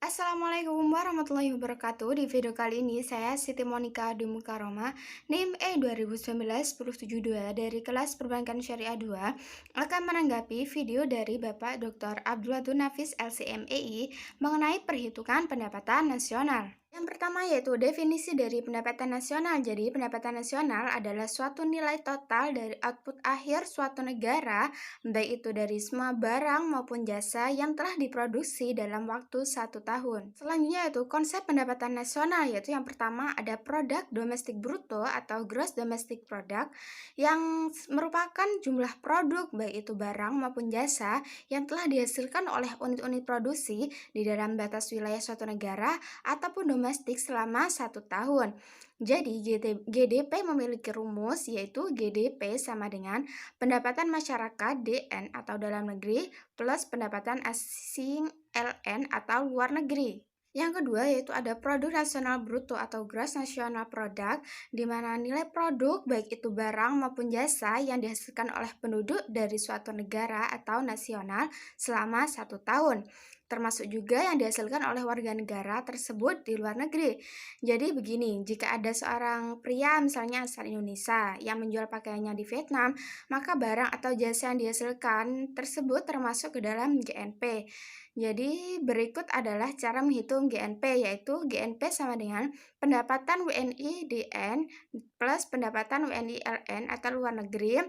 Assalamualaikum warahmatullahi wabarakatuh. Di video kali ini saya Siti Monica Dumukaroma, NIM E2019-1072 dari kelas Perbankan Syariah 2 akan menanggapi video dari Bapak Dr. Abdul Nafis LCMEI mengenai perhitungan pendapatan nasional. Yang pertama yaitu definisi dari pendapatan nasional. Jadi pendapatan nasional adalah suatu nilai total dari output akhir suatu negara, baik itu dari semua barang maupun jasa yang telah diproduksi dalam waktu 1 tahun. Selanjutnya yaitu konsep pendapatan nasional, yaitu yang pertama ada produk domestik bruto atau gross domestic product yang merupakan jumlah produk baik itu barang maupun jasa yang telah dihasilkan oleh unit-unit produksi di dalam batas wilayah suatu negara ataupun domestik selama 1 tahun. Jadi GDP memiliki rumus yaitu GDP sama dengan pendapatan masyarakat DN atau dalam negeri plus pendapatan asing LN atau luar negeri. Yang kedua yaitu ada produk nasional bruto atau gross national product, di mana nilai produk baik itu barang maupun jasa yang dihasilkan oleh penduduk dari suatu negara atau nasional selama 1 tahun, termasuk juga yang dihasilkan oleh warga negara tersebut di luar negeri. Jadi begini, jika ada seorang pria misalnya asal Indonesia yang menjual pakaiannya di Vietnam, maka barang atau jasa yang dihasilkan tersebut termasuk ke dalam GNP. Jadi berikut adalah cara menghitung GNP, yaitu GNP sama dengan pendapatan WNI DN plus pendapatan WNI LN atau luar negeri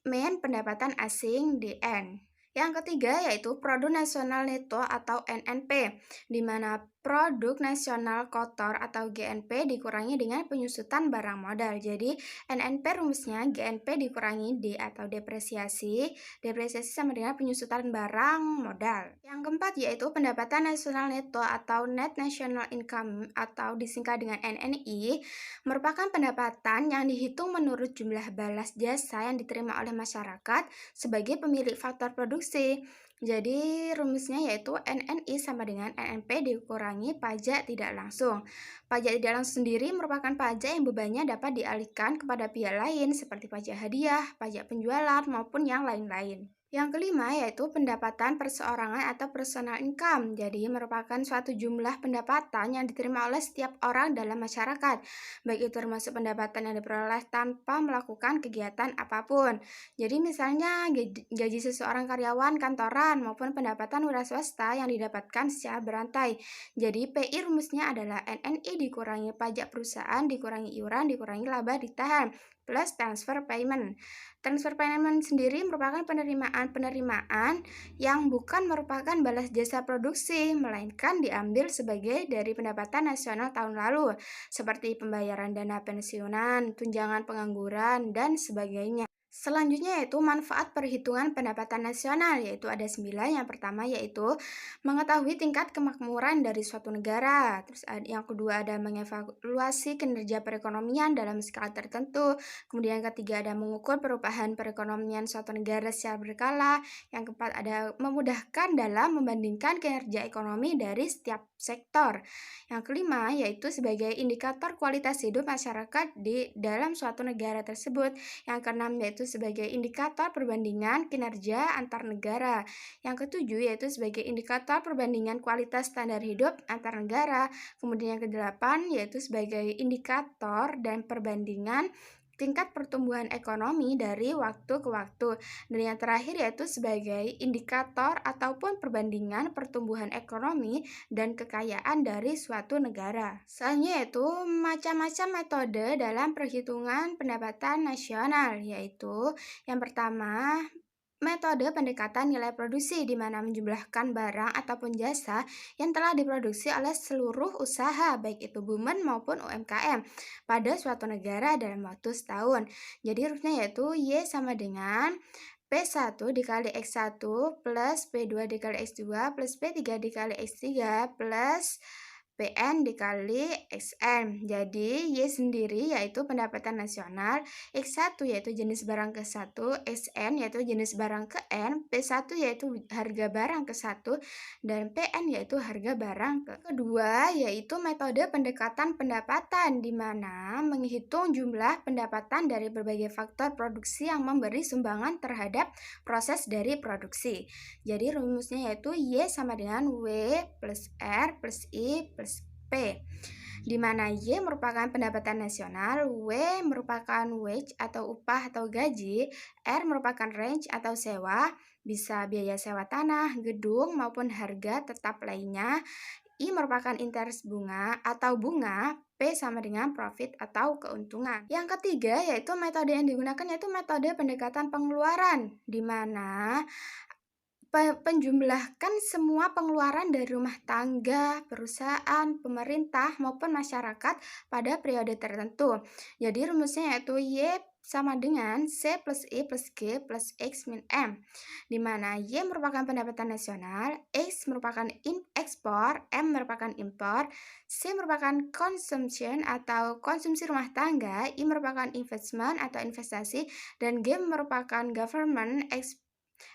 min pendapatan asing DN. Yang ketiga yaitu produk nasional neto atau NNP, di mana produk nasional kotor atau GNP dikurangi dengan penyusutan barang modal. Jadi NNP rumusnya GNP dikurangi D atau depresiasi sama dengan penyusutan barang modal. Yang keempat yaitu pendapatan nasional neto atau Net National Income atau disingkat dengan NNI, merupakan pendapatan yang dihitung menurut jumlah balas jasa yang diterima oleh masyarakat sebagai pemilik faktor produksi. Jadi rumusnya yaitu NNI sama dengan NNP dikurangi pajak tidak langsung. Pajak tidak langsung sendiri merupakan pajak yang bebannya dapat dialihkan kepada pihak lain seperti pajak hadiah, pajak penjualan maupun yang lain-lain. Yang kelima yaitu pendapatan perseorangan atau personal income. Jadi merupakan suatu jumlah pendapatan yang diterima oleh setiap orang dalam masyarakat, baik itu termasuk pendapatan yang diperoleh tanpa melakukan kegiatan apapun. Jadi misalnya gaji seseorang karyawan kantoran maupun pendapatan wira swasta yang didapatkan secara berantai. Jadi PI rumusnya adalah NNI dikurangi pajak perusahaan, dikurangi iuran, dikurangi laba ditahan, plus transfer payment. Transfer payment sendiri merupakan penerimaan yang bukan merupakan balas jasa produksi, melainkan diambil sebagai dari pendapatan nasional tahun lalu, seperti pembayaran dana pensiunan, tunjangan pengangguran, dan sebagainya. Selanjutnya yaitu manfaat perhitungan pendapatan nasional, yaitu ada 9. Yang pertama yaitu mengetahui tingkat kemakmuran dari suatu negara. Terus yang kedua ada mengevaluasi kinerja perekonomian dalam skala tertentu. Kemudian yang ketiga ada mengukur perubahan perekonomian suatu negara secara berkala. Yang keempat ada memudahkan dalam membandingkan kinerja ekonomi dari setiap sektor. Yang kelima yaitu sebagai indikator kualitas hidup masyarakat di dalam suatu negara tersebut. Yang keenam yaitu sebagai indikator perbandingan kinerja antar negara. Yang ketujuh yaitu sebagai indikator perbandingan kualitas standar hidup antar negara. Kemudian yang kedelapan yaitu sebagai indikator dan perbandingan tingkat pertumbuhan ekonomi dari waktu ke waktu. Dan yang terakhir yaitu sebagai indikator ataupun perbandingan pertumbuhan ekonomi dan kekayaan dari suatu negara. Selanjutnya yaitu macam-macam metode dalam perhitungan pendapatan nasional, yaitu yang pertama metode pendekatan nilai produksi, di mana menjumlahkan barang ataupun jasa yang telah diproduksi oleh seluruh usaha, baik itu BUMN maupun UMKM, pada suatu negara dalam waktu setahun. Jadi rumusnya yaitu Y sama dengan P1 dikali X1 plus P2 dikali X2 plus P3 dikali X3 plus PN dikali XN. Jadi, Y sendiri yaitu pendapatan nasional, X1 yaitu jenis barang ke-1, XN yaitu jenis barang ke-N, P1 yaitu harga barang ke-1, dan PN yaitu harga barang kedua yaitu metode pendekatan pendapatan, di mana menghitung jumlah pendapatan dari berbagai faktor produksi yang memberi sumbangan terhadap proses dari produksi. Jadi rumusnya yaitu Y sama dengan W plus R plus I plus P, di mana Y merupakan pendapatan nasional, W merupakan wage atau upah atau gaji, R merupakan range atau sewa, bisa biaya sewa tanah, gedung, maupun harga tetap lainnya, I merupakan interest bunga atau bunga, P sama dengan profit atau keuntungan. Yang ketiga yaitu metode yang digunakan yaitu metode pendekatan pengeluaran, di mana penjumlahkan semua pengeluaran dari rumah tangga, perusahaan, pemerintah, maupun masyarakat pada periode tertentu. Jadi rumusnya yaitu Y sama dengan C plus I plus G plus X min M, di mana Y merupakan pendapatan nasional, X merupakan ekspor, M merupakan impor, C merupakan consumption atau konsumsi rumah tangga, I merupakan investment atau investasi, dan G merupakan government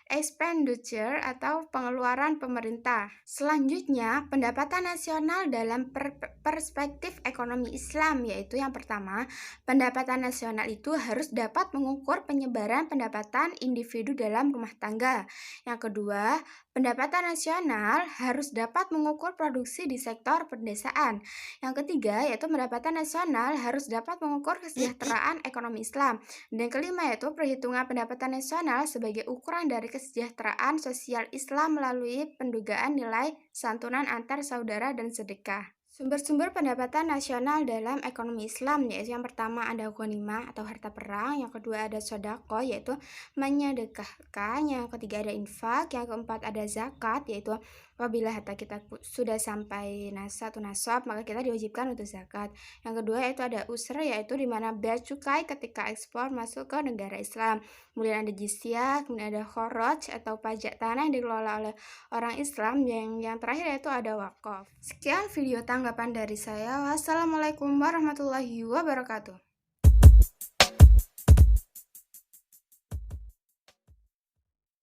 expenditure atau pengeluaran pemerintah. Selanjutnya, pendapatan nasional dalam perspektif ekonomi Islam, yaitu yang pertama, pendapatan nasional itu harus dapat mengukur penyebaran pendapatan individu dalam rumah tangga. Yang kedua, pendapatan nasional harus dapat mengukur produksi di sektor pedesaan. Yang ketiga, yaitu pendapatan nasional harus dapat mengukur kesejahteraan ekonomi Islam. Dan kelima yaitu perhitungan pendapatan nasional sebagai ukuran dari kesejahteraan sosial Islam melalui pendugaan nilai santunan antar saudara dan sedekah. Sumber-sumber pendapatan nasional dalam ekonomi Islam yaitu yang pertama ada ghanimah atau harta perang, yang kedua ada sodako yaitu menyedekahkan, yang ketiga ada infak, yang keempat ada zakat yaitu apabila harta kita sudah sampai atau nasab maka kita diwajibkan untuk zakat. Yang kedua yaitu ada usr yaitu dimana bea cukai ketika ekspor masuk ke negara Islam. Kemudian ada jizyah, kemudian ada kharaj atau pajak tanah yang dikelola oleh orang Islam, yang terakhir yaitu ada wakaf. Sekian video tanggapan dari saya. Wassalamualaikum warahmatullahi wabarakatuh.